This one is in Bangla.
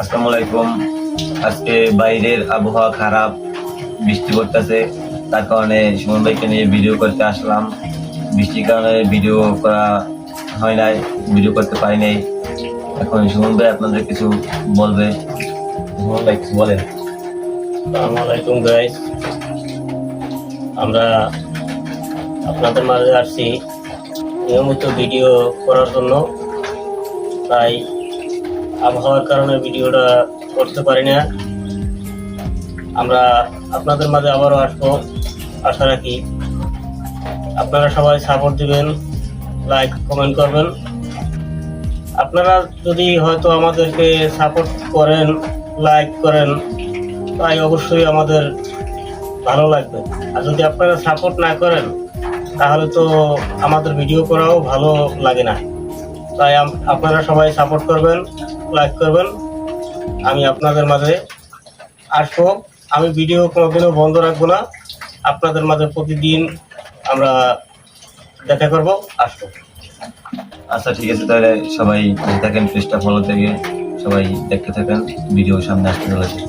আসসালামু আলাইকুম। আজকে বাইরের আবহাওয়া খারাপ, বৃষ্টি পড়তেছে, তার কারণে সুমন ভাইকে নিয়ে ভিডিও করতে আসলাম। বৃষ্টির কারণে ভিডিও করা হয় নাই, ভিডিও করতে পারি নাই। এখন সুমন ভাই আপনাদের কিছু বলবে। সুমন ভাই কিছু বলেন। আসসালামু আলাইকুম গাইস, আমরা আপনাদের মাঝে আসছি নিয়মিত ভিডিও করার জন্য। তাই আবহাওয়ার কারণে ভিডিওটা করতে পারি না। আমরা আপনাদের মাঝে আবারও আসবো, আশা রাখি আপনারা সবাই সাপোর্ট দিবেন, লাইক কমেন্ট করবেন। আপনারা যদি হয়তো আমাদেরকে সাপোর্ট করেন, লাইক করেন, তাই অবশ্যই আমাদের ভালো লাগবে। আর যদি আপনারা সাপোর্ট না করেন তাহলে তো আমাদের ভিডিও করাও ভালো লাগে না। তাই আপনারা সবাই সাপোর্ট করবেন, লাইক করবেন। আমি আপনাদের মাঝে আসবো, আমি ভিডিও কোনোদিনও বন্ধ রাখবো না। আপনাদের মাঝে প্রতিদিন আমরা দেখা করব, আসবো। আচ্ছা ঠিক আছে, তাহলে সবাই দেখতে থাকেন, পেজটা ফলো থেকে সবাই দেখতে থাকেন, ভিডিও সামনে আসতে চলেছে।